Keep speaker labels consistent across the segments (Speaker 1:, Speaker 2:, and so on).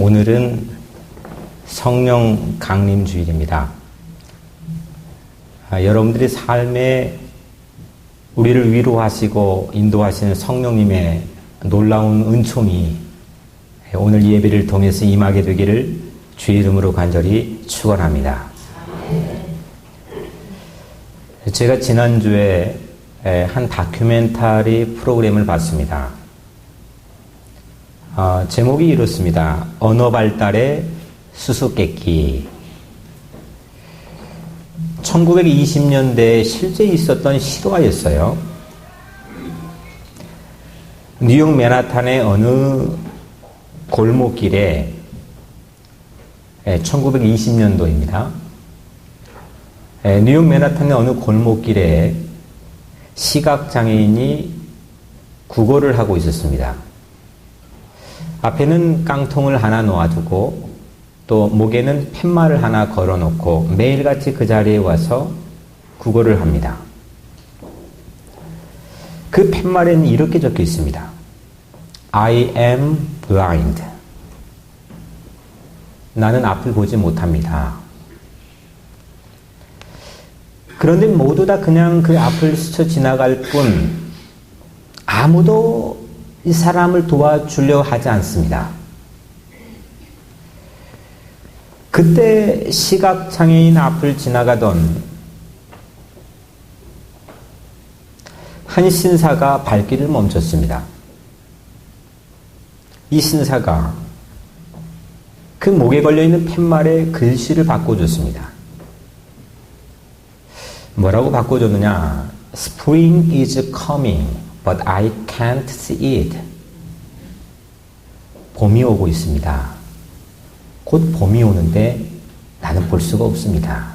Speaker 1: 오늘은 성령 강림 주일입니다. 여러분들의 삶에 우리를 위로하시고 인도하시는 성령님의 놀라운 은총이 오늘 예배를 통해서 임하게 되기를 주의 이름으로 간절히 축원합니다. 제가 지난주에 한 다큐멘터리 프로그램을 봤습니다. 제목이 이렇습니다. 언어 발달의 수수께끼. 1920년대에 실제 있었던 실화였어요. 뉴욕 맨하탄의 어느 골목길에 1920년도입니다. 뉴욕 맨하탄의 어느 골목길에 시각장애인이 구걸을 하고 있었습니다. 앞에는 깡통을 하나 놓아두고 또 목에는 팻말을 하나 걸어놓고 매일같이 그 자리에 와서 구걸을 합니다. 그 팻말에는 이렇게 적혀 있습니다. I am blind. 나는 앞을 보지 못합니다. 그런데 모두 다 그냥 그 앞을 스쳐 지나갈 뿐 아무도 이 사람을 도와주려 하지 않습니다. 그때 시각장애인 앞을 지나가던 한 신사가 발길을 멈췄습니다. 이 신사가 그 목에 걸려있는 팻말에 글씨를 바꿔줬습니다. 뭐라고 바꿔줬느냐? Spring is coming, but I can't see it. 봄이 오고 있습니다. 곧 봄이 오는데 나는 볼 수가 없습니다.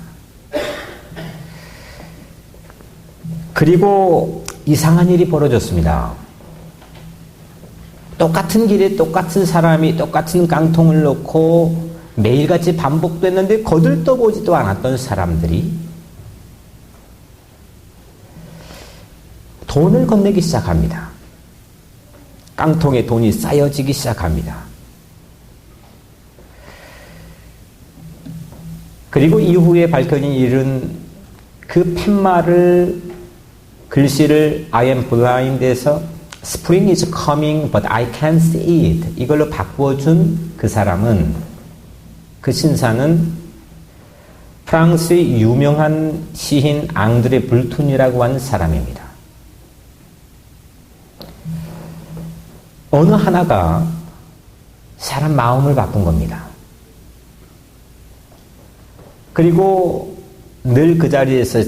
Speaker 1: 그리고 이상한 일이 벌어졌습니다. 똑같은 길에 똑같은 사람이 똑같은 깡통을 놓고 매일같이 반복됐는데 거들떠보지도 않았던 사람들이 돈을 건네기 시작합니다. 깡통에 돈이 쌓여지기 시작합니다. 그리고 이후에 밝혀진 일은 그 팻말을 글씨를 I am blind에서 Spring is coming but I can't see it 이걸로 바꿔준 그 사람은, 그 신사는 프랑스의 유명한 시인 앙드레 불툰이라고 하는 사람입니다. 어느 하나가 사람 마음을 바꾼 겁니다. 그리고 늘 그 자리에서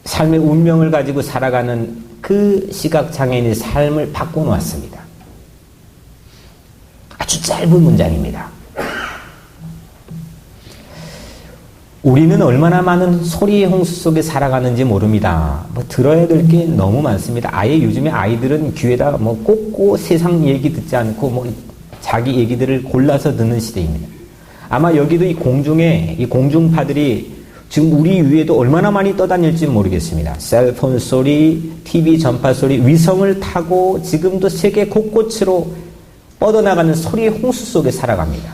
Speaker 1: 삶의 운명을 가지고 살아가는 그 시각장애인의 삶을 바꿔놓았습니다. 아주 짧은 문장입니다. 우리는 얼마나 많은 소리의 홍수 속에 살아가는지 모릅니다. 들어야 될 게 너무 많습니다. 아예 요즘에 아이들은 귀에다 꽂고 세상 얘기 듣지 않고 자기 얘기들을 골라서 듣는 시대입니다. 아마 여기도 이 공중에 이 공중파들이 지금 우리 위에도 얼마나 많이 떠다닐지 모르겠습니다. 셀폰 소리, TV 전파 소리, 위성을 타고 지금도 세계 곳곳으로 뻗어나가는 소리의 홍수 속에 살아갑니다.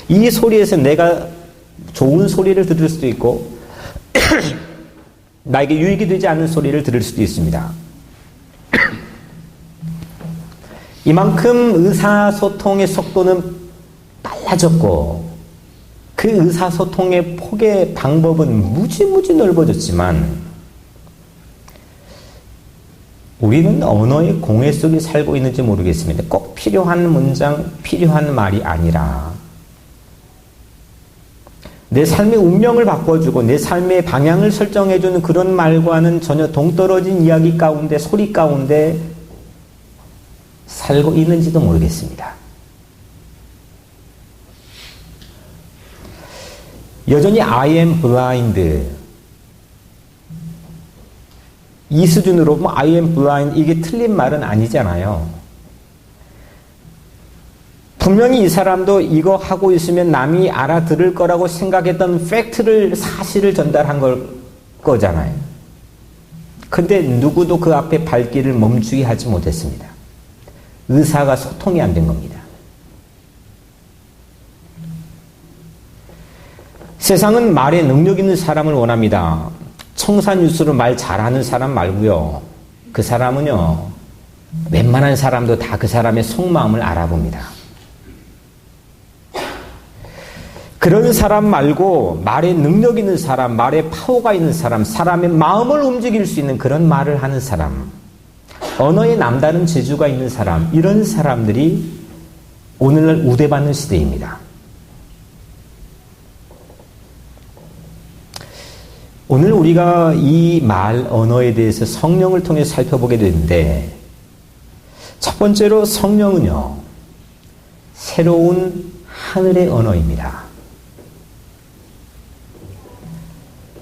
Speaker 1: 이 소리에서 내가 좋은 소리를 들을 수도 있고 나에게 유익이 되지 않는 소리를 들을 수도 있습니다. 이만큼 의사소통의 속도는 빨라졌고 그 의사소통의 폭의 방법은 무지무지 넓어졌지만 우리는 언어의 공해 속에 살고 있는지 모르겠습니다. 꼭 필요한 문장, 필요한 말이 아니라 내 삶의 운명을 바꿔주고 내 삶의 방향을 설정해주는 그런 말과는 전혀 동떨어진 이야기 가운데, 소리 가운데 살고 있는지도 모르겠습니다. 여전히 I am blind 이 수준으로 I am blind 이게 틀린 말은 아니잖아요. 분명히 이 사람도 이거 하고 있으면 남이 알아들을 거라고 생각했던 팩트를, 사실을 전달한 거잖아요. 근데 누구도 그 앞에 발길을 멈추게 하지 못했습니다. 의사가 소통이 안 된 겁니다. 세상은 말에 능력 있는 사람을 원합니다. 청산유수로 말 잘하는 사람 말고요. 그 사람은요, 웬만한 사람도 다 그 사람의 속마음을 알아봅니다. 그런 사람 말고 말에 능력 있는 사람, 말에 파워가 있는 사람, 사람의 마음을 움직일 수 있는 그런 말을 하는 사람, 언어에 남다른 재주가 있는 사람, 이런 사람들이 오늘날 우대받는 시대입니다. 오늘 우리가 이 말, 언어에 대해서 성령을 통해 살펴보게 되는데, 첫 번째로 성령은요, 새로운 하늘의 언어입니다.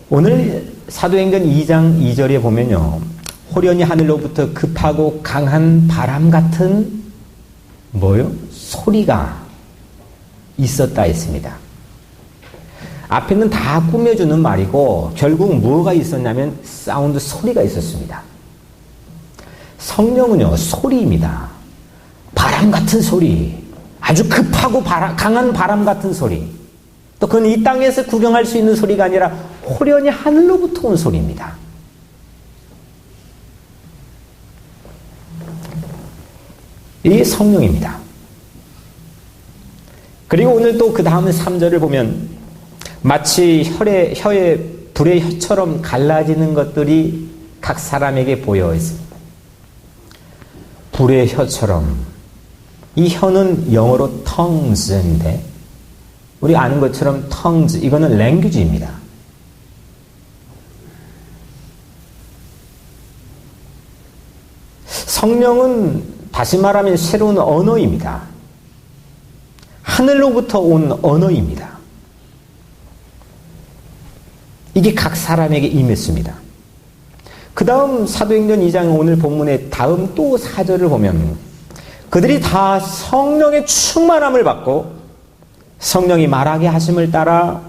Speaker 1: 오늘 사도행전 2장 2절에 보면요, 호련히 하늘로부터 급하고 강한 바람 같은 소리가 있었다 했습니다. 앞에는 다 꾸며주는 말이고 결국 뭐가 있었냐면 사운드, 소리가 있었습니다. 성령은요, 소리입니다. 바람 같은 소리, 아주 급하고 강한 바람 같은 소리, 또 그건 이 땅에서 구경할 수 있는 소리가 아니라 호련히 하늘로부터 온 소리입니다. 이게 성령입니다. 그리고 오늘 또 그 다음 3절을 보면 마치 혀에 불의 혀처럼 갈라지는 것들이 각 사람에게 보여 있습니다. 불의 혀처럼. 이 혀는 영어로 tongues인데 우리 아는 것처럼 tongues, 이거는 language입니다. 성령은 다시 말하면 새로운 언어입니다. 하늘로부터 온 언어입니다. 이게 각 사람에게 임했습니다. 그 다음 사도행전 2장 오늘 본문의 다음 또 4절을 보면 그들이 다 성령의 충만함을 받고 성령이 말하게 하심을 따라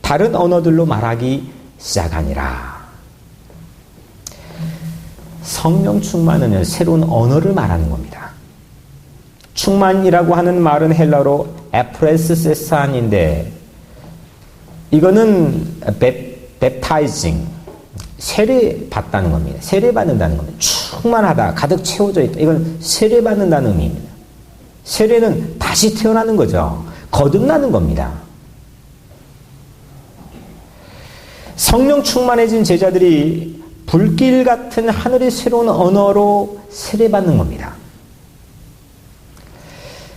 Speaker 1: 다른 언어들로 말하기 시작하니라. 성령 충만은 새로운 언어를 말하는 겁니다. 충만이라고 하는 말은 헬라로 에프레스세산인데 이거는 baptizing, 세례받다는 겁니다. 세례받는다는 겁니다. 충만하다, 가득 채워져 있다. 이건 세례받는다는 의미입니다. 세례는 다시 태어나는 거죠. 거듭나는 겁니다. 성령 충만해진 제자들이 불길 같은 하늘의 새로운 언어로 세례받는 겁니다.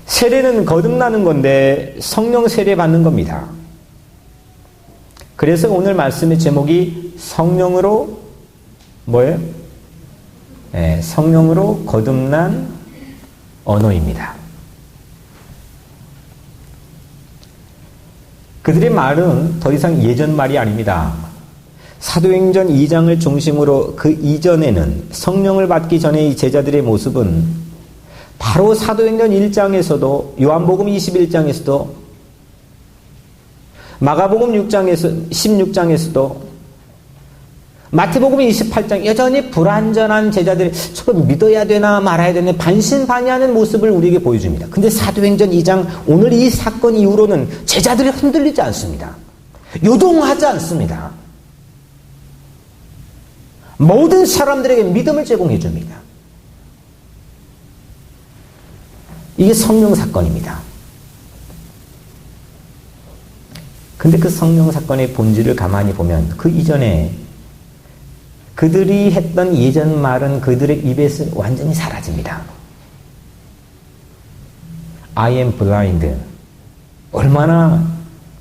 Speaker 1: 세례는 거듭나는 건데 성령 세례받는 겁니다. 그래서 오늘 말씀의 제목이 성령으로 뭐예요? 네, 성령으로 거듭난 언어입니다. 그들의 말은 더 이상 예전 말이 아닙니다. 사도행전 2장을 중심으로 그 이전에는 성령을 받기 전에 이 제자들의 모습은 바로 사도행전 1장에서도 요한복음 21장에서도 마가복음 16장에서도 마태복음 28장 여전히 불완전한 제자들이 저걸 믿어야 되나 말아야 되나 반신반의하는 모습을 우리에게 보여줍니다. 근데 사도행전 2장 오늘 이 사건 이후로는 제자들이 흔들리지 않습니다. 요동하지 않습니다. 모든 사람들에게 믿음을 제공해 줍니다. 이게 성령 사건입니다. 근데 그 성령 사건의 본질을 가만히 보면 그 이전에 그들이 했던 예전 말은 그들의 입에서 완전히 사라집니다. I am blind. 얼마나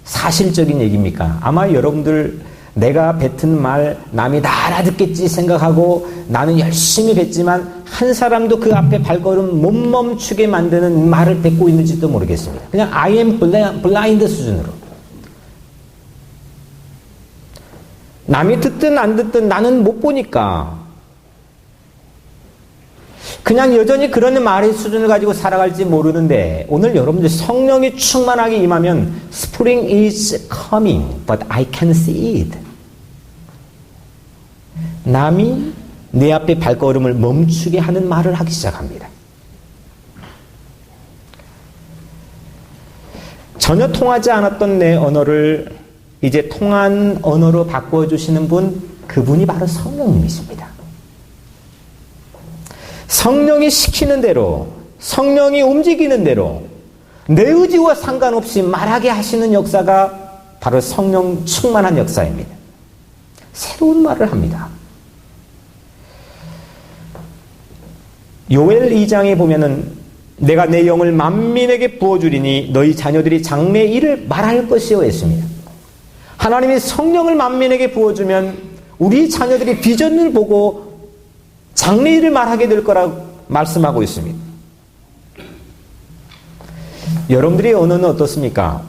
Speaker 1: 사실적인 얘기입니까? 아마 여러분들 내가 뱉은 말 남이 다 알아듣겠지 생각하고 나는 열심히 뱉지만 한 사람도 그 앞에 발걸음 못 멈추게 만드는 말을 뱉고 있는지도 모르겠습니다. 그냥 I am blind 수준으로. 남이 듣든 안 듣든 나는 못 보니까 그냥 여전히 그런 말의 수준을 가지고 살아갈지 모르는데 오늘 여러분들 성령이 충만하게 임하면 Spring is coming, but I can see it. 남이 내 앞에 발걸음을 멈추게 하는 말을 하기 시작합니다. 전혀 통하지 않았던 내 언어를 이제 통한 언어로 바꿔주시는 분, 그분이 바로 성령님이십니다. 성령이 시키는 대로, 성령이 움직이는 대로 내 의지와 상관없이 말하게 하시는 역사가 바로 성령 충만한 역사입니다. 새로운 말을 합니다. 요엘 2장에 보면은 내가 내 영을 만민에게 부어주리니 너희 자녀들이 장래의 일을 말할 것이요 했습니다. 하나님이 성령을 만민에게 부어주면 우리 자녀들이 비전을 보고 장래의 일을 말하게 될 거라고 말씀하고 있습니다. 여러분들의 언어는 어떻습니까?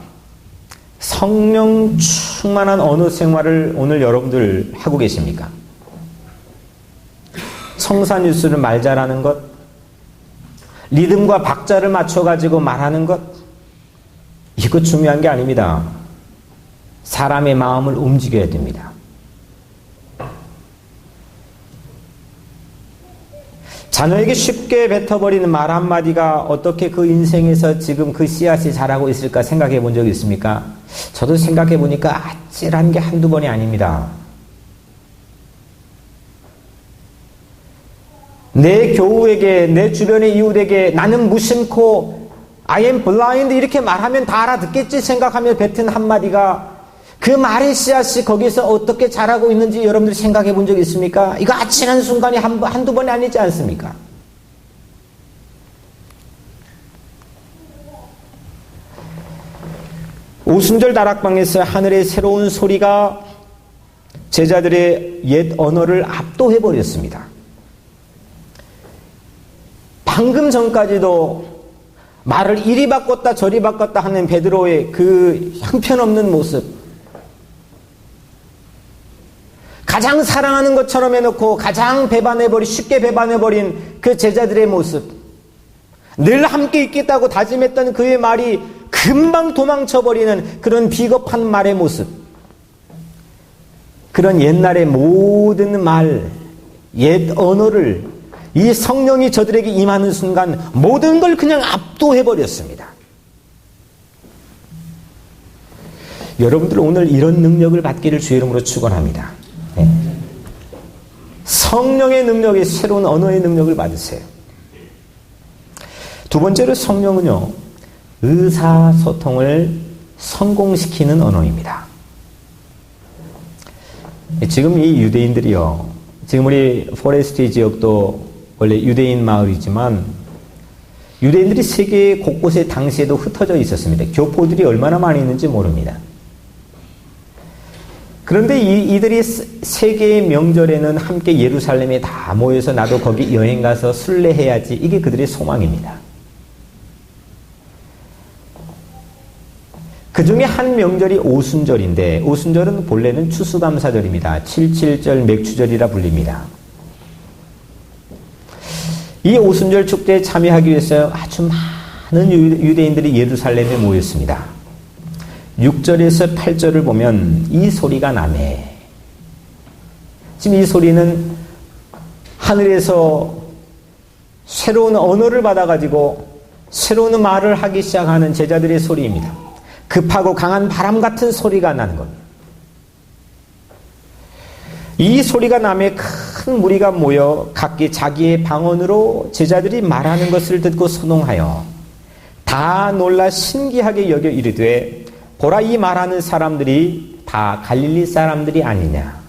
Speaker 1: 성령 충만한 언어 생활을 오늘 여러분들 하고 계십니까? 청산유수를 말 잘하는 것, 리듬과 박자를 맞춰가지고 말하는 것, 이거 중요한 게 아닙니다. 사람의 마음을 움직여야 됩니다. 자녀에게 쉽게 뱉어버리는 말 한마디가 어떻게 그 인생에서 지금 그 씨앗이 자라고 있을까 생각해 본 적이 있습니까? 저도 생각해 보니까 아찔한 게 한두 번이 아닙니다. 내 교우에게, 내 주변의 이웃에게 나는 무심코 I am blind 이렇게 말하면 다 알아듣겠지 생각하며 뱉은 한마디가 그 말의 씨앗이 거기서 어떻게 자라고 있는지 여러분들이 생각해 본 적 있습니까? 이거 아찔한 순간이 한두 번이 아니지 않습니까? 오순절 다락방에서 하늘의 새로운 소리가 제자들의 옛 언어를 압도해 버렸습니다. 방금 전까지도 말을 이리 바꿨다 저리 바꿨다 하는 베드로의 그 형편없는 모습, 가장 사랑하는 것처럼 해놓고 가장 쉽게 배반해버린 그 제자들의 모습, 늘 함께 있겠다고 다짐했던 그의 말이 금방 도망쳐버리는 그런 비겁한 말의 모습, 그런 옛날의 모든 말, 옛 언어를 이 성령이 저들에게 임하는 순간 모든 걸 그냥 압도해버렸습니다. 여러분들 오늘 이런 능력을 받기를 주의 이름으로 축원합니다. 네. 성령의 능력이 새로운 언어의 능력을 받으세요. 두 번째로 성령은요, 의사소통을 성공시키는 언어입니다. 지금 이 유대인들이요, 지금 우리 포레스트 지역도 원래 유대인 마을이지만 유대인들이 세계 곳곳에 당시에도 흩어져 있었습니다. 교포들이 얼마나 많이 있는지 모릅니다. 그런데 이들이 세계의 명절에는 함께 예루살렘에 다 모여서 나도 거기 여행 가서 순례해야지, 이게 그들의 소망입니다. 그 중에 한 명절이 오순절인데, 오순절은 본래는 추수감사절입니다. 77절 맥추절이라 불립니다. 이 오순절 축제에 참여하기 위해서 아주 많은 유대인들이 예루살렘에 모였습니다. 6절에서 8절을 보면 이 소리가 나네. 지금 이 소리는 하늘에서 새로운 언어를 받아가지고 새로운 말을 하기 시작하는 제자들의 소리입니다. 급하고 강한 바람 같은 소리가 나는 겁니다. 이 소리가 나며 큰 무리가 모여 각기 자기의 방언으로 제자들이 말하는 것을 듣고 소동하여 다 놀라 신기하게 여겨 이르되, 보라, 이 말하는 사람들이 다 갈릴리 사람들이 아니냐.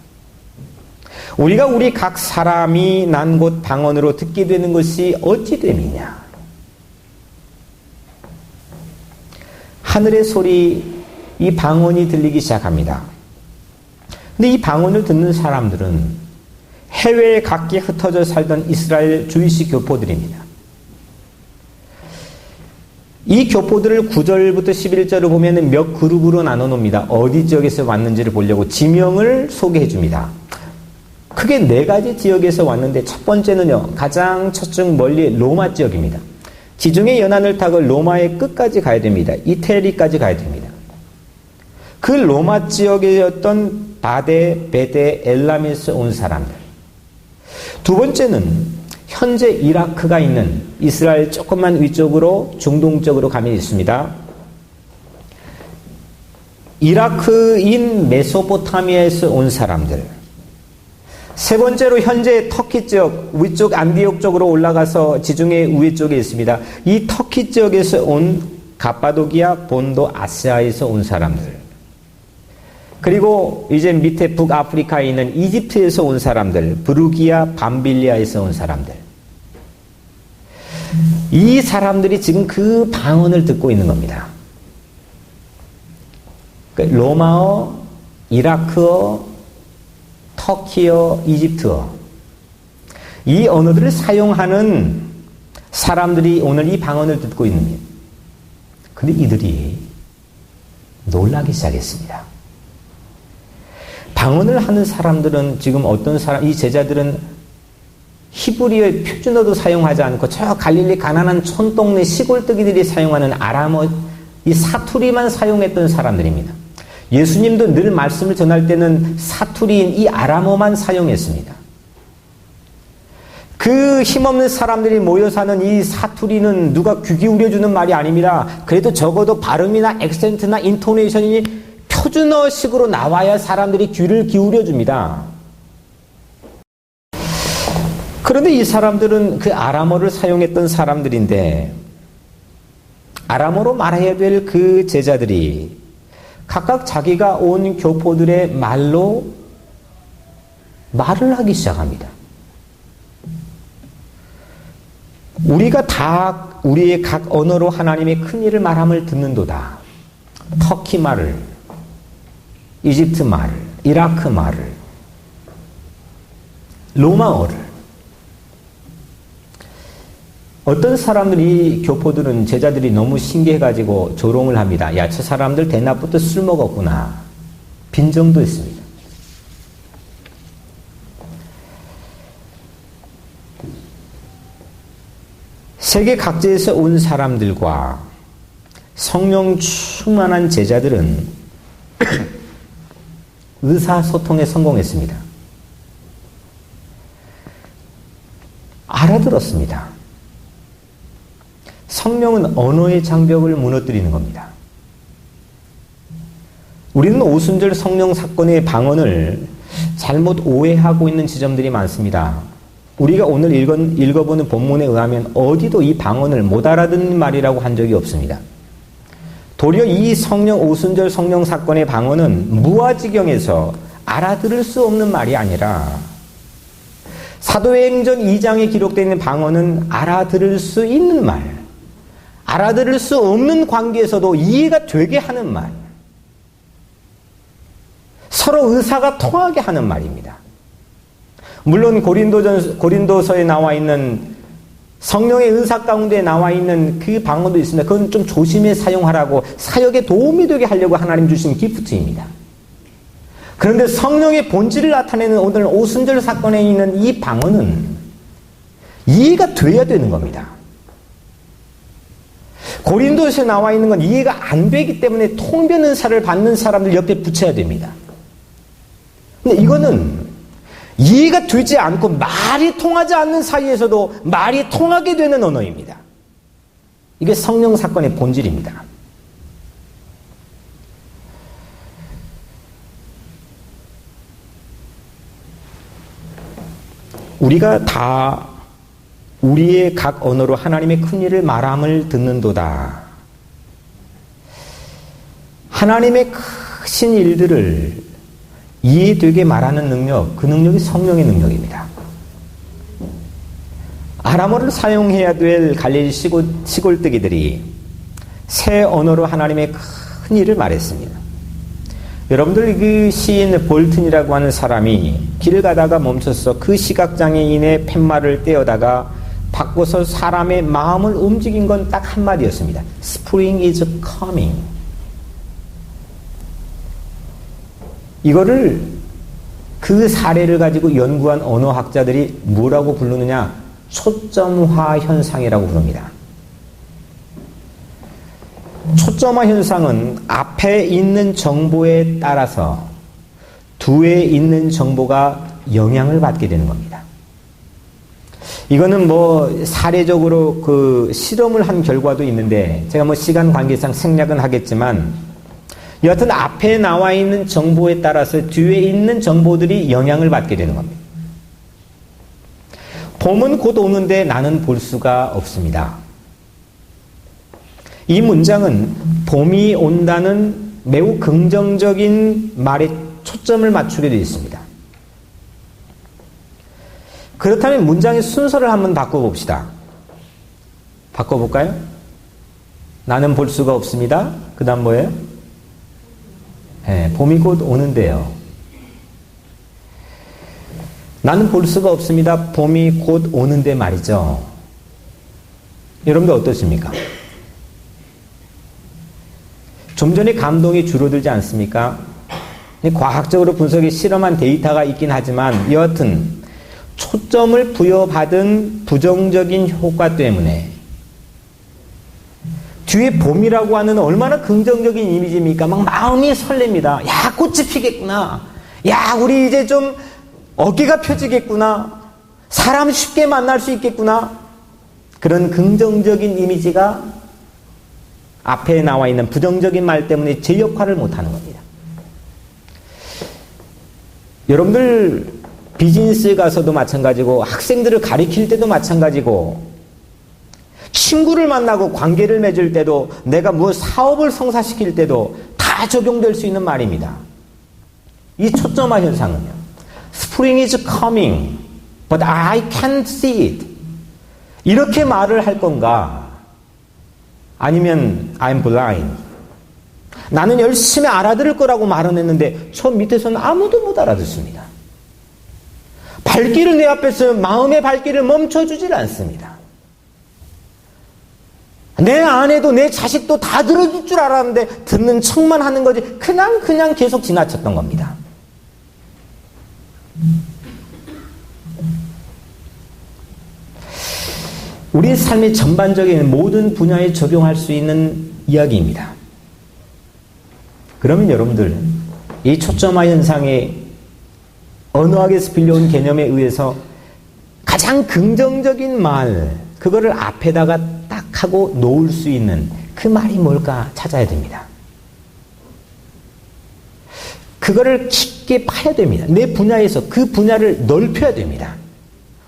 Speaker 1: 우리가 우리 각 사람이 난 곳 방언으로 듣게 되는 것이 어찌 됨이냐. 하늘의 소리, 이 방언이 들리기 시작합니다. 근데 이 방언을 듣는 사람들은 해외에 각기 흩어져 살던 이스라엘 주이시 교포들입니다. 이 교포들을 9절부터 11절을 보면 몇 그룹으로 나눠 놓습니다. 어디 지역에서 왔는지를 보려고 지명을 소개해 줍니다. 크게 4가지 지역에서 왔는데, 첫 번째는요, 가장 저쪽 멀리 로마 지역입니다. 지중해 연안을 타고 로마의 끝까지 가야 됩니다. 이태리까지 가야 됩니다. 그 로마 지역이었던 바데, 베데, 엘람에서 온 사람들. 두 번째는 현재 이라크가 있는 이스라엘 조금만 위쪽으로 중동 쪽으로 가면 있습니다. 이라크인 메소포타미아에서 온 사람들. 세 번째로 현재 터키 지역, 위쪽 안디옥 쪽으로 올라가서 지중해 위에 쪽에 있습니다. 이 터키 지역에서 온 가파도기아, 본도, 아시아에서 온 사람들. 그리고 이제 밑에 북아프리카에 있는 이집트에서 온 사람들, 브루기아, 밤빌리아에서 온 사람들. 이 사람들이 지금 그 방언을 듣고 있는 겁니다. 로마어, 이라크어, 터키어, 이집트어. 이 언어들을 사용하는 사람들이 오늘 이 방언을 듣고 있는 거예요. 근데 이들이 놀라기 시작했습니다. 방언을 하는 사람들은 지금 어떤 사람, 이 제자들은 히브리어의 표준어도 사용하지 않고 저 갈릴리 가난한 촌동네 시골뜨기들이 사용하는 아람어, 이 사투리만 사용했던 사람들입니다. 예수님도 늘 말씀을 전할 때는 사투리인 이 아람어만 사용했습니다. 그 힘없는 사람들이 모여 사는 이 사투리는 누가 귀 기울여주는 말이 아닙니다. 그래도 적어도 발음이나 액센트나 인토네이션이 표준어식으로 나와야 사람들이 귀를 기울여줍니다. 그런데 이 사람들은 그 아람어를 사용했던 사람들인데 아람어로 말해야 될 그 제자들이 각각 자기가 온 교포들의 말로 말을 하기 시작합니다. 우리가 다 우리의 각 언어로 하나님의 큰 일을 말함을 듣는도다. 터키 말을, 이집트 말을, 이라크 말을, 로마어를. 어떤 사람들이 교포들은 제자들이 너무 신기해가지고 조롱을 합니다. 야, 저 사람들 대낮부터 술 먹었구나. 빈정도 있습니다. 세계 각지에서 온 사람들과 성령 충만한 제자들은 의사소통에 성공했습니다. 알아들었습니다. 성령은 언어의 장벽을 무너뜨리는 겁니다. 우리는 오순절 성령 사건의 방언을 잘못 오해하고 있는 지점들이 많습니다. 우리가 오늘 읽어보는 본문에 의하면 어디도 이 방언을 못 알아듣는 말이라고 한 적이 없습니다. 도리어 이 성령 오순절 성령 사건의 방언은 무아지경에서 알아들을 수 없는 말이 아니라 사도행전 2장에 기록되어 있는 방언은 알아들을 수 있는 말, 알아들을 수 없는 관계에서도 이해가 되게 하는 말, 서로 의사가 통하게 하는 말입니다. 물론 고린도서에 나와 있는 성령의 의사 가운데 나와 있는 그 방언도 있습니다. 그건 좀 조심해 사용하라고 사역에 도움이 되게 하려고 하나님 주신 기프트입니다. 그런데 성령의 본질을 나타내는 오늘 오순절 사건에 있는 이 방언은 이해가 돼야 되는 겁니다. 고린도서에 나와 있는 건 이해가 안 되기 때문에 통변 은사를 받는 사람들 옆에 붙여야 됩니다. 근데 이거는 이해가 되지 않고 말이 통하지 않는 사이에서도 말이 통하게 되는 언어입니다. 이게 성령 사건의 본질입니다. 우리가 다 우리의 각 언어로 하나님의 큰 일을 말함을 듣는도다. 하나님의 크신 일들을 이해되게 말하는 능력, 그 능력이 성령의 능력입니다. 아람어를 사용해야 될 갈릴리 시골뜨기들이 새 언어로 하나님의 큰 일을 말했습니다. 여러분들 그 시인 볼튼이라고 하는 사람이 길을 가다가 멈춰서 그 시각장애인의 팻말을 떼어다가 바꿔서 사람의 마음을 움직인 건 딱 한마디였습니다. Spring is coming. 이거를 그 사례를 가지고 연구한 언어학자들이 뭐라고 부르느냐? 초점화 현상이라고 부릅니다. 초점화 현상은 앞에 있는 정보에 따라서 뒤에 있는 정보가 영향을 받게 되는 겁니다. 이거는 사례적으로 그 실험을 한 결과도 있는데 제가 시간 관계상 생략은 하겠지만 여하튼 앞에 나와 있는 정보에 따라서 뒤에 있는 정보들이 영향을 받게 되는 겁니다. 봄은 곧 오는데 나는 볼 수가 없습니다. 이 문장은 봄이 온다는 매우 긍정적인 말에 초점을 맞추게 되어 있습니다. 그렇다면 문장의 순서를 한번 바꿔봅시다. 바꿔볼까요? 나는 볼 수가 없습니다. 그 다음 뭐예요? 네, 봄이 곧 오는데요. 나는 볼 수가 없습니다. 봄이 곧 오는데 말이죠. 여러분들 어떠십니까? 좀 전에 감동이 줄어들지 않습니까? 과학적으로 분석에 실험한 데이터가 있긴 하지만 여하튼 초점을 부여받은 부정적인 효과 때문에 뒤에 봄이라고 하는 얼마나 긍정적인 이미지입니까? 막 마음이 설렙니다. 야, 꽃이 피겠구나. 야, 우리 이제 좀 어깨가 펴지겠구나. 사람 쉽게 만날 수 있겠구나. 그런 긍정적인 이미지가 앞에 나와 있는 부정적인 말 때문에 제 역할을 못하는 겁니다. 여러분들 비즈니스에 가서도 마찬가지고 학생들을 가르칠 때도 마찬가지고 친구를 만나고 관계를 맺을 때도 내가 무엇 사업을 성사시킬 때도 다 적용될 수 있는 말입니다. 이 초점화 현상은요. Spring is coming, but I can't see it. 이렇게 말을 할 건가? 아니면 I'm blind. 나는 열심히 알아들을 거라고 말은 했는데 저 밑에서는 아무도 못 알아듣습니다. 발길을 내 앞에서 마음의 발길을 멈춰주질 않습니다. 내 아내도 내 자식도 다 들어줄 줄 알았는데 듣는 척만 하는 거지 그냥 계속 지나쳤던 겁니다. 우리 삶의 전반적인 모든 분야에 적용할 수 있는 이야기입니다. 그러면 여러분들 이 초점화 현상의 언어학에서 빌려온 개념에 의해서 가장 긍정적인 말 그거를 앞에다가 딱 하고 놓을 수 있는 그 말이 뭘까 찾아야 됩니다. 그거를 깊게 파야 됩니다. 내 분야에서 그 분야를 넓혀야 됩니다.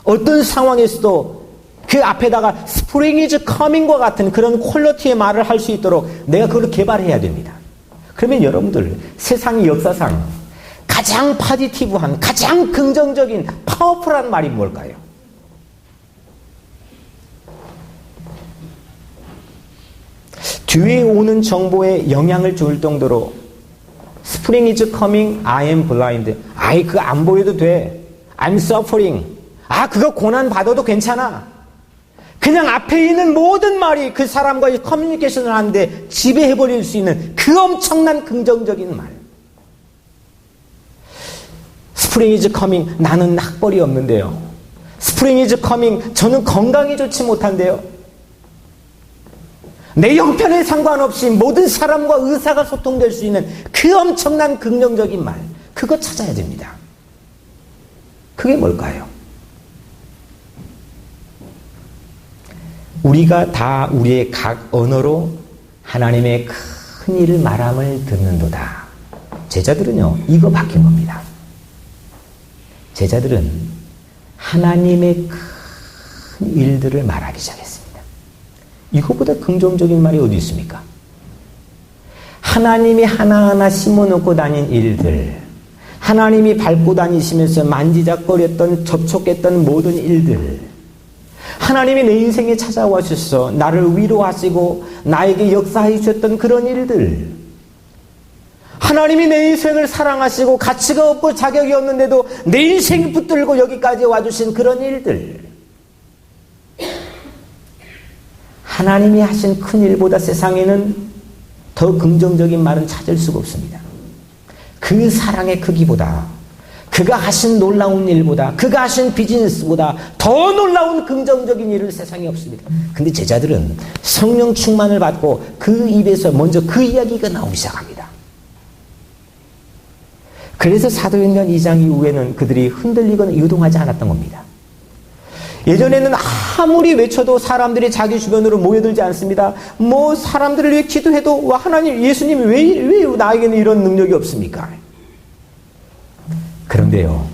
Speaker 1: 어떤 상황에서도 그 앞에다가 Spring is coming과 같은 그런 퀄리티의 말을 할 수 있도록 내가 그걸 개발해야 됩니다. 그러면 여러분들 세상의 역사상 가장 파지티브한 가장 긍정적인 파워풀한 말이 뭘까요? 뒤에 오는 정보에 영향을 줄 정도로 Spring is coming, I am blind. 아이 그거 안 보여도 돼. I'm suffering. 아 그거 고난 받아도 괜찮아. 그냥 앞에 있는 모든 말이 그 사람과의 커뮤니케이션을 하는데 지배해버릴 수 있는 그 엄청난 긍정적인 말. Spring is coming, 나는 학벌이 없는데요. Spring is coming, 저는 건강이 좋지 못한데요. 내 형편에 상관없이 모든 사람과 의사가 소통될 수 있는 그 엄청난 긍정적인 말, 그거 찾아야 됩니다. 그게 뭘까요? 우리가 다 우리의 각 언어로 하나님의 큰 일을 말함을 듣는도다. 제자들은요, 이거 바뀐 겁니다. 제자들은 하나님의 큰 일들을 말하기 시작했습니다. 이거보다 긍정적인 말이 어디 있습니까? 하나님이 하나하나 심어놓고 다닌 일들, 하나님이 밟고 다니시면서 만지작거렸던 접촉했던 모든 일들, 하나님이 내 인생에 찾아와 주셔서 나를 위로하시고 나에게 역사해 주셨던 그런 일들, 하나님이 내 인생을 사랑하시고 가치가 없고 자격이 없는데도 내 인생을 붙들고 여기까지 와주신 그런 일들, 하나님이 하신 큰 일보다 세상에는 더 긍정적인 말은 찾을 수가 없습니다. 그 사랑의 크기보다, 그가 하신 놀라운 일보다, 그가 하신 비즈니스보다 더 놀라운 긍정적인 일을 세상에 없습니다. 근데 제자들은 성령 충만을 받고 그 입에서 먼저 그 이야기가 나오기 시작합니다. 그래서 사도행전 2장 이후에는 그들이 흔들리거나 유동하지 않았던 겁니다. 예전에는 아무리 외쳐도 사람들이 자기 주변으로 모여들지 않습니다. 사람들을 위해 기도해도 하나님, 예수님이 왜 나에게는 이런 능력이 없습니까? 그런데요,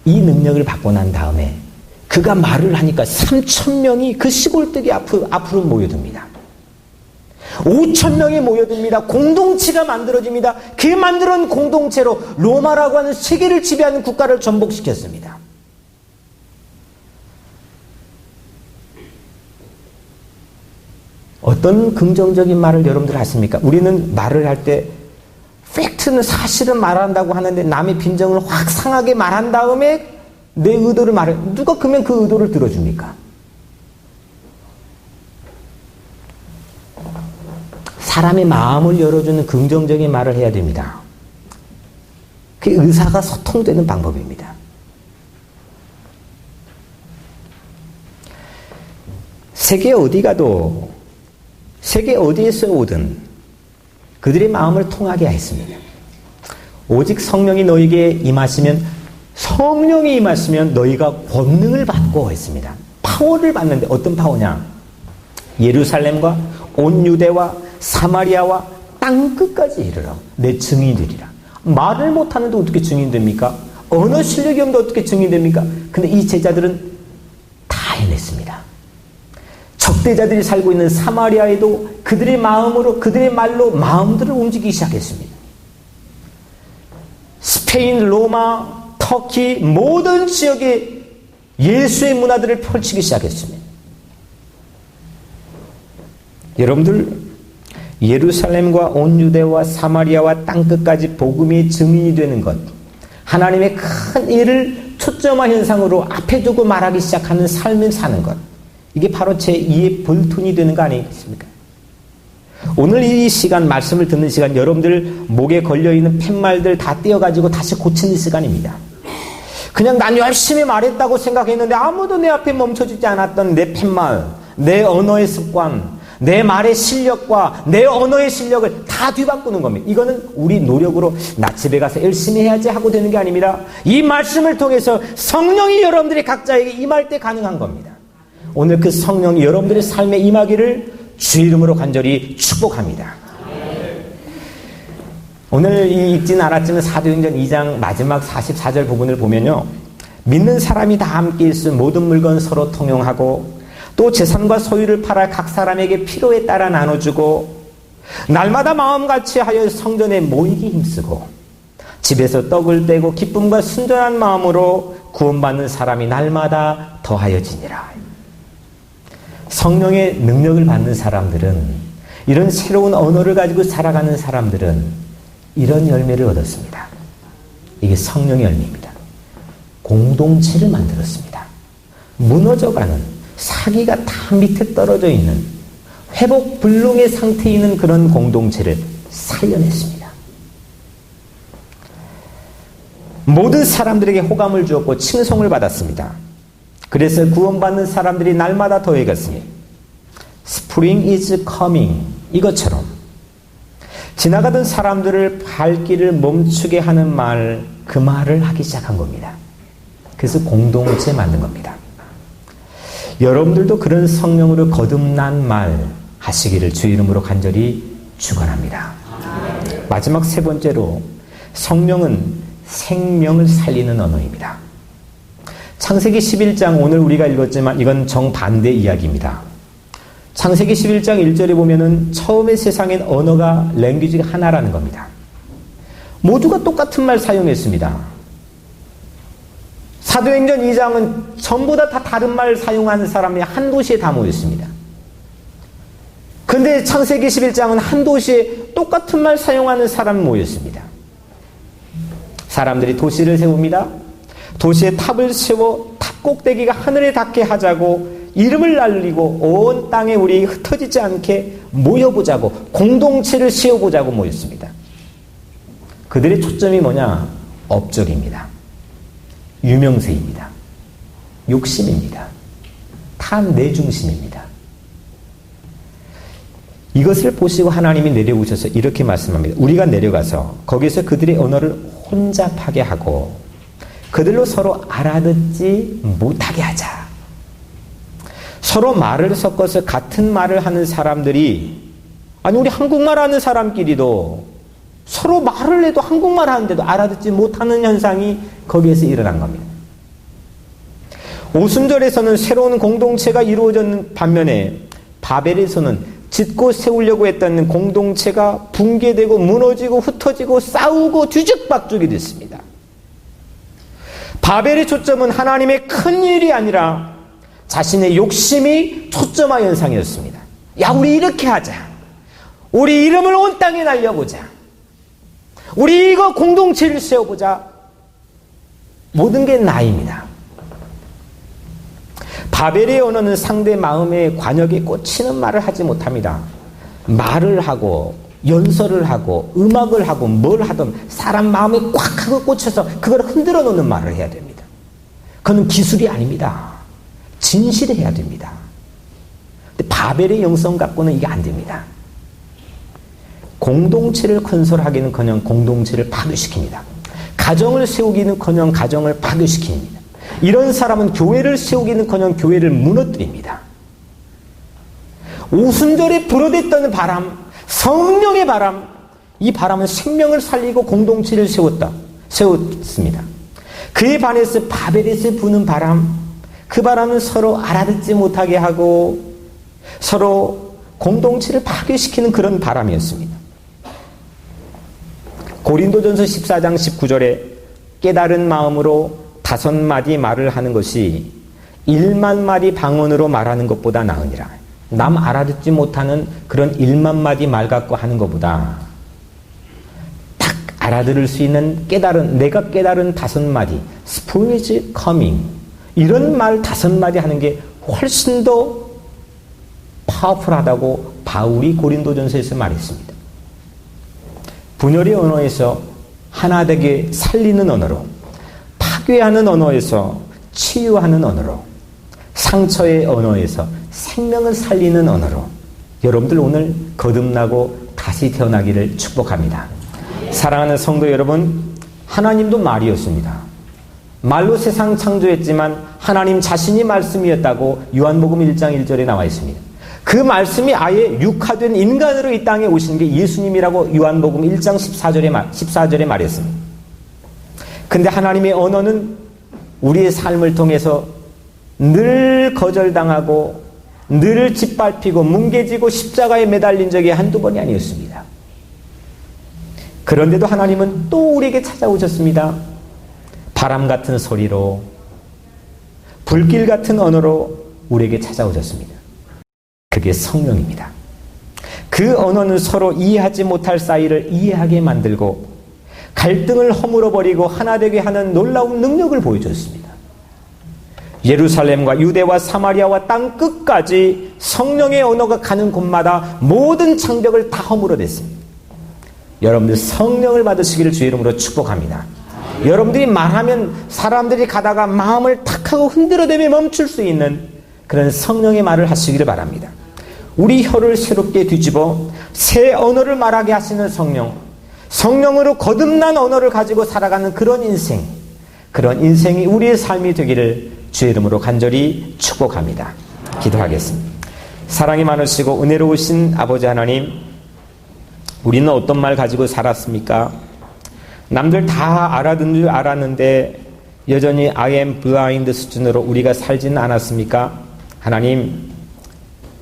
Speaker 1: 이 능력을 받고 난 다음에 그가 말을 하니까 3,000명이 그 시골뜨기 앞으로 모여듭니다. 5,000명이 모여듭니다. 공동체가 만들어집니다. 그 만들어진 공동체로 로마라고 하는 세계를 지배하는 국가를 전복시켰습니다. 어떤 긍정적인 말을 여러분들 하십니까? 우리는 말을 할 때 팩트는 사실은 말한다고 하는데 남의 빈정을 확 상하게 말한 다음에 내 의도를 말해. 누가 그러면 그 의도를 들어줍니까? 사람의 마음을 열어주는 긍정적인 말을 해야 됩니다. 그게 의사가 소통되는 방법입니다. 세계 어디 가도, 세계 어디에서 오든 그들의 마음을 통하게 하였습니다. 오직 성령이 너에게 임하시면, 성령이 임하시면 너희가 권능을 받고 했습니다. 파워를 받는데 어떤 파워냐? 예루살렘과 온 유대와 사마리아와 땅끝까지 이르러 내 증인들이라. 말을 못하는데 어떻게 증인됩니까? 언어 실력이 없는데 어떻게 증인됩니까? 근데 이 제자들은 다 해냈습니다. 적대자들이 살고 있는 사마리아에도 그들의 마음으로, 그들의 말로 마음들을 움직이기 시작했습니다. 스페인, 로마, 터키 모든 지역에 예수의 문화들을 펼치기 시작했습니다. 여러분들, 예루살렘과 온 유대와 사마리아와 땅끝까지 복음의 증인이 되는 것, 하나님의 큰 일을 초점화 현상으로 앞에 두고 말하기 시작하는 삶을 사는 것, 이게 바로 제2의 볼톤이 되는 거 아니겠습니까? 오늘 이 시간, 말씀을 듣는 시간, 여러분들 목에 걸려있는 팻말들 다 떼어가지고 다시 고치는 시간입니다. 그냥 난 열심히 말했다고 생각했는데 아무도 내 앞에 멈춰주지 않았던 내 팻말, 내 언어의 습관, 내 말의 실력과 내 언어의 실력을 다 뒤바꾸는 겁니다. 이거는 우리 노력으로 나 집에 가서 열심히 해야지 하고 되는 게 아닙니다. 이 말씀을 통해서 성령이 여러분들이 각자에게 임할 때 가능한 겁니다. 오늘 그 성령이 여러분들의 삶에 임하기를 주 이름으로 간절히 축복합니다. 오늘 읽지는 않았지만 사도행전 2장 마지막 44절 부분을 보면요, 믿는 사람이 다 함께 있음 모든 물건 서로 통용하고 또 재산과 소유를 팔아 각 사람에게 필요에 따라 나눠주고 날마다 마음같이 하여 성전에 모이기 힘쓰고 집에서 떡을 떼고 기쁨과 순전한 마음으로 구원받는 사람이 날마다 더하여지니라. 성령의 능력을 받는 사람들은, 이런 새로운 언어를 가지고 살아가는 사람들은 이런 열매를 얻었습니다. 이게 성령의 열매입니다. 공동체를 만들었습니다. 무너져가는, 사기가 다 밑에 떨어져 있는, 회복 불능의 상태에 있는 그런 공동체를 살려냈습니다. 모든 사람들에게 호감을 주었고 칭송을 받았습니다. 그래서 구원받는 사람들이 날마다 더해갔으니 Spring is coming, 이것처럼 지나가던 사람들을 발길을 멈추게 하는 말, 그 말을 하기 시작한 겁니다. 그래서 공동체 만든 겁니다. 여러분들도 그런 성령으로 거듭난 말 하시기를 주 이름으로 간절히 축원합니다. 마지막 세 번째로, 성령은 생명을 살리는 언어입니다. 창세기 11장, 오늘 우리가 읽었지만 이건 정반대 이야기입니다. 창세기 11장 1절에 보면은 처음에 세상엔 언어가, 랭귀지가 하나라는 겁니다. 모두가 똑같은 말 사용했습니다. 사도행전 2장은 전부 다 다른 말 사용하는 사람이 한 도시에 다 모였습니다. 근데 창세기 11장은 한 도시에 똑같은 말 사용하는 사람이 모였습니다. 사람들이 도시를 세웁니다. 도시에 탑을 세워 탑 꼭대기가 하늘에 닿게 하자고 이름을 날리고 온 땅에 우리 흩어지지 않게 모여보자고, 공동체를 세워보자고 모였습니다. 그들의 초점이 뭐냐? 업적입니다. 유명세입니다. 욕심입니다. 내 중심입니다. 이것을 보시고 하나님이 내려오셔서 이렇게 말씀합니다. 우리가 내려가서 거기서 그들의 언어를 혼잡하게 하고 그들로 서로 알아듣지 못하게 하자. 서로 말을 섞어서 같은 말을 하는 사람들이, 아니 우리 한국말 하는 사람끼리도 서로 말을 해도 한국말 하는데도 알아듣지 못하는 현상이 거기에서 일어난 겁니다. 오순절에서는 새로운 공동체가 이루어졌는 반면에 바벨에서는 짓고 세우려고 했던 공동체가 붕괴되고 무너지고 흩어지고 싸우고 뒤죽박죽이 됐습니다. 바벨의 초점은 하나님의 큰 일이 아니라 자신의 욕심이 초점화 현상이었습니다. 야, 우리 이렇게 하자. 우리 이름을 온 땅에 날려보자. 우리 이거 공동체를 세워보자. 모든 게 나입니다. 바벨의 언어는 상대 마음의 관역에 꽂히는 말을 하지 못합니다. 말을 하고 연설을 하고 음악을 하고 뭘 하든 사람 마음에 꽉 하고 꽂혀서 그걸 흔들어 놓는 말을 해야 됩니다. 그건 기술이 아닙니다. 진실해야 됩니다. 근데 바벨의 영성 갖고는 이게 안 됩니다. 공동체를 건설하기는커녕 공동체를 파괴시킵니다. 가정을 세우기는커녕 가정을 파괴시킵니다. 이런 사람은 교회를 세우기는커녕 교회를 무너뜨립니다. 오순절에 불어댔던 바람, 성령의 바람, 이 바람은 생명을 살리고 공동체를 세웠습니다. 그에 반해서 바벨에서 부는 바람, 그 바람은 서로 알아듣지 못하게 하고 서로 공동체를 파괴시키는 그런 바람이었습니다. 고린도전서 14장 19절에 깨달은 마음으로 5마디 말을 하는 것이 1만 마디 방언으로 말하는 것보다 나으니라. 남 알아듣지 못하는 그런 1만 마디 말 갖고 하는 것보다 딱 알아들을 수 있는 내가 깨달은 5마디, Spirit coming, 이런 말 5마디 하는 게 훨씬 더 파워풀하다고 바울이 고린도전서에서 말했습니다. 분열의 언어에서 하나 되게 살리는 언어로, 파괴하는 언어에서 치유하는 언어로, 상처의 언어에서 생명을 살리는 언어로 여러분들 오늘 거듭나고 다시 태어나기를 축복합니다. 사랑하는 성도 여러분, 하나님도 말이었습니다. 말로 세상 창조했지만 하나님 자신이 말씀이었다고 요한복음 1장 1절에 나와 있습니다. 그 말씀이 아예 육화된 인간으로 이 땅에 오신 게 예수님이라고 요한복음 1장 14절에 말했습니다. 근데 하나님의 언어는 우리의 삶을 통해서 늘 거절당하고 늘 짓밟히고 뭉개지고 십자가에 매달린 적이 한두 번이 아니었습니다. 그런데도 하나님은 또 우리에게 찾아오셨습니다. 바람 같은 소리로, 불길 같은 언어로 우리에게 찾아오셨습니다. 그게 성령입니다. 그 언어는 서로 이해하지 못할 사이를 이해하게 만들고 갈등을 허물어버리고 하나 되게 하는 놀라운 능력을 보여줬습니다. 예루살렘과 유대와 사마리아와 땅 끝까지 성령의 언어가 가는 곳마다 모든 장벽을 다 허물어댔습니다. 여러분들 성령을 받으시기를 주의 이름으로 축복합니다. 여러분들이 말하면 사람들이 가다가 마음을 탁 하고 흔들어대며 멈출 수 있는 그런 성령의 말을 하시기를 바랍니다. 우리 혀를 새롭게 뒤집어 새 언어를 말하게 하시는 성령, 성령으로 거듭난 언어를 가지고 살아가는 그런 인생, 그런 인생이 우리의 삶이 되기를 주의 이름으로 간절히 축복합니다. 기도하겠습니다. 사랑이 많으시고 은혜로우신 아버지 하나님, 우리는 어떤 말 가지고 살았습니까? 남들 다 알아듣는 줄 알았는데 여전히 I am blind 수준으로 우리가 살지는 않았습니까? 하나님,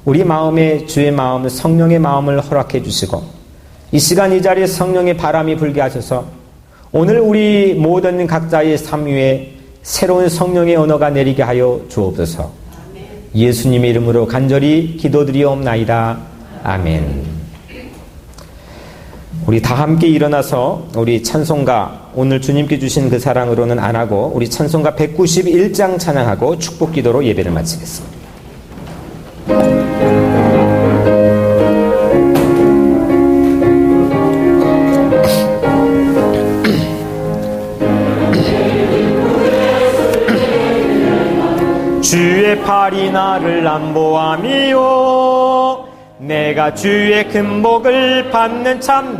Speaker 1: 우리 마음에 주의 마음, 성령의 마음을 허락해 주시고 이 시간 이 자리에 성령의 바람이 불게 하셔서 오늘 우리 모든 각자의 삶 위에 새로운 성령의 언어가 내리게 하여 주옵소서. 예수님의 이름으로 간절히 기도드리옵나이다. 아멘. 우리 다 함께 일어나서 우리 찬송가, 오늘 주님께 주신 그 사랑으로는 안 하고 우리 찬송가 191장 찬양하고 축복 기도로 예배를 마치겠습니다. 주의 팔이 나를 안보함이요 내가 주의 큰 복을 받는 참된